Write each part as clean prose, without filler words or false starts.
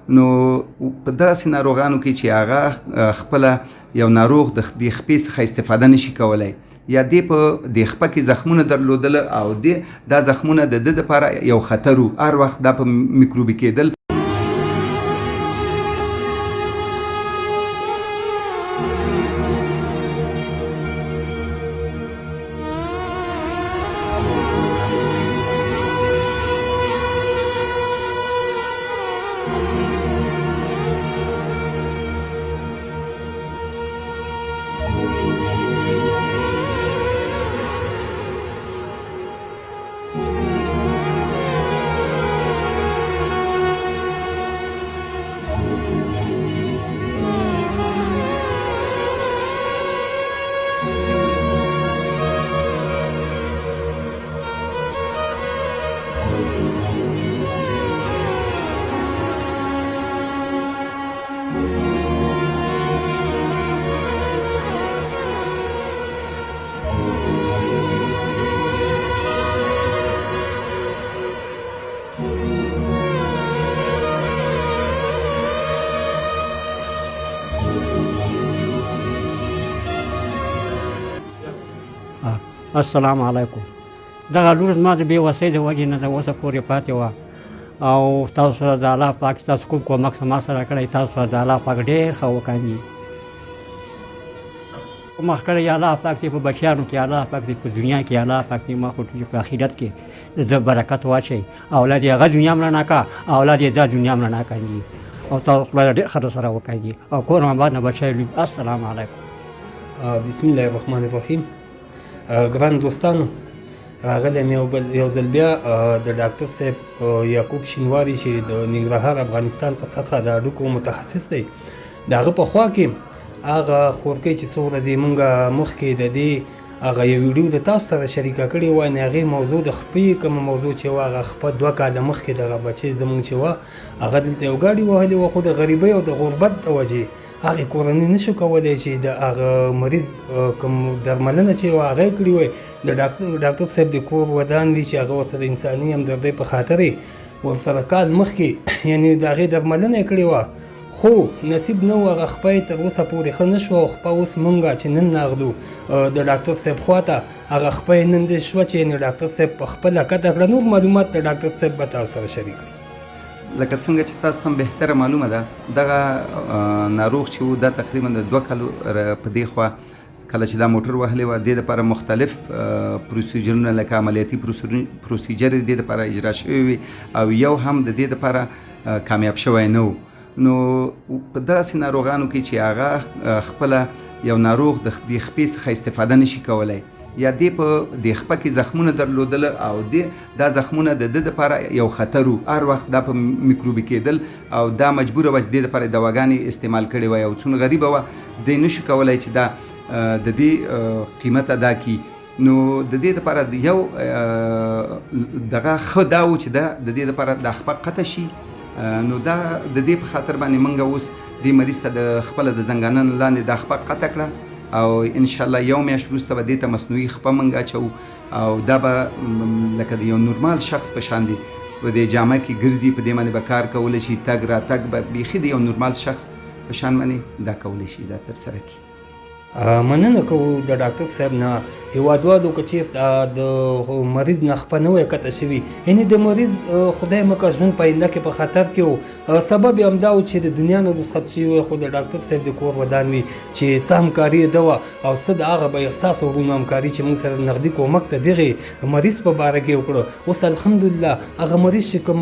نو په داسې ناروغانو کې چې هغه خپله یو ناروغ د دې خپې څخه استفاده نشي کولی یا دې په دې خپه کې زخمونه درلودله او دا زخمونه د ده دپاره یو خطر و، هر وخت دا په میکروبي کېدل. السلام علیکم. دغه لور زما د بې وسۍ د وجې نه د اوسه پورې پاتې وه او تاسو سره د الله پاک تاسو کوم کومک ما سره کړی تاسو سره د الله پاک ډېر ښه وکاندي. مخ کړی الله پاک دې په بچیانو کې الله پاک دې په دنیا کې الله پاک دې ما خو په آخرت کې د برکت واچوي. اولاد یې هغه دنیا هم رڼا کا اولاد یې دا دنیا هم رڼا کاندي او تاسو خدای ډېر ښه سره وکاندي او کور آباد نه بچی. السلام علیکم. بسم الله الرحمن الرحیم. ګران دوستانو، راغلی یم یو ځل بیا د ډاکټر صاحب یعقوب شینواري چې د ننګرهار افغانستان په سطحه د هډوکو متخصص دی، د هغه په خوا کې هغه خورکۍ چې څو ورځې موږ مخکې د دې هغه یو ویډیو د تاسو سره شریکه کړې وه، د هغې موضوع د خپې کومه موضوع چې وه هغه خپه 2 کاله مخکې دغه بچی زموږ چې وه هغه دلته یو ګاډي وهلې وه، خو د غریبۍ او د غربت د وجې هغې کورنۍ نشو کولی چې د هغه مریض کوم درملنه چې وه هغه یې کړې وی. د ډاکټر صاحب د کور ودان وي چې هغه ورسره انساني همدردۍ په خاطر یې ورسره کال مخکې یعنې د هغې درملنه یې کړې وه، خو نصیب نه و هغه خپه یې تر اوسه پورې ښه نه شوه او خپه اوس مونږ چې نن راغلو د ډاکټر صاحب خواته هغه خپه یې نن دې شوه چې یعنې ډاکټر صاحب په خپله کته کړه. نور معلومات د ډاکټر صاحب به تاسو سره شریک کړي. لکه څنګه چې تاسو ته هم بهتره معلومه ده، دغه ناروغ چې و دا تقریبا د 2 کالو په دې خوا کله چې دا موټر وهلی وه، د دې دپاره مختلف پروسیجرونه لکه عملیاتي پروسیجر د دې دپاره اجرا شوی وي او یو هم د دې دپاره کامیاب شوی نه و. نو په داسې ناروغانو کې چې هغه خپله یو ناروغ د دې خپې څخه استفاده نشي کولی یا دې په دې خپه کې زخمونه درلودله او دا زخمونه د ده دپاره یو خطر و، هر وخت دا په میکروبي کېدل او دا مجبوره وه چې دې دپاره دواګانې استعمال کړې وه او څومره غریبه وه دی نشو کولی چې دا د دې قیمت ادا کړي. نو د دې دپاره یو دغه ښه دا و چې دا د دې دپاره دا خپه قطع شي. نو دا د دې په خاطر باندې موږ اوس دې مریض ته د خپله د زنګانن لاندې دا خپه قطع کړه او انشاءالله یو میاشت وروسته به دې ته مصنوعي خپه موږ اچوو او دا به لکه د یو نورمال شخص په شان دی په دې جامه کې ګرځي، په دې باندې به کار کولی شي، تګ راتګ به بیخي د یو نورمال شخص په شان باندې دا کولی شي دا ترسره کړي. مننه کوو د ډاکټر صاحب نه. هېوادوالو که چېرته د مریض نه خپه نه وی قطع شوي، یعنې د مریض خدای مکه ژوند په آینده کې په خطر کې و، سبب یې همدا و چې د دنیا نه رخصت شوي وی، خو د ډاکټر صاحب د کور ودان وي چې څه همکاري یې ده وه او څه د هغه به احساس ورونو همکاري چې موږ سره نغدي کومک ته دغې مریض په باره کې وکړه. اوس الحمدلله هغه مریض چې کوم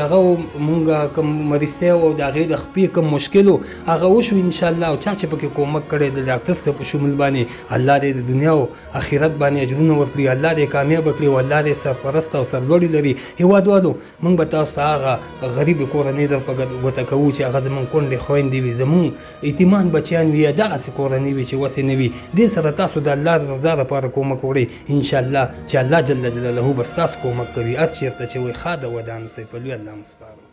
دغه مونږ کوم مریضتیا او د هغې د خپې کوم مشکل و هغه وشو انشاءالله او چا چې پکې کومک کړی د ډاکټر صاحب په شمول باندې الله دې د دنیا او آخرت باندې اجرونه ورکړي، الله دې کامیاب کړي او الله دې سرپرست او سرلوړي لري. هېوادوالو موږ به تاسو هغه غریبې کورنۍ در په ګوته کوو چې هغه زموږ کونډې خویندې وي، زموږ یتیمان بچیان وي یا دغسې کورنۍ وي چې وسې نه وي، دې سره تاسو د الله د رضا لپاره کومک وکړئ انشاءالله چې الله جل جلاله به ستاسو کومک کوي. هر چېرته چې وایي ښه د ودان اوسئ په لوی الله مو سپارم.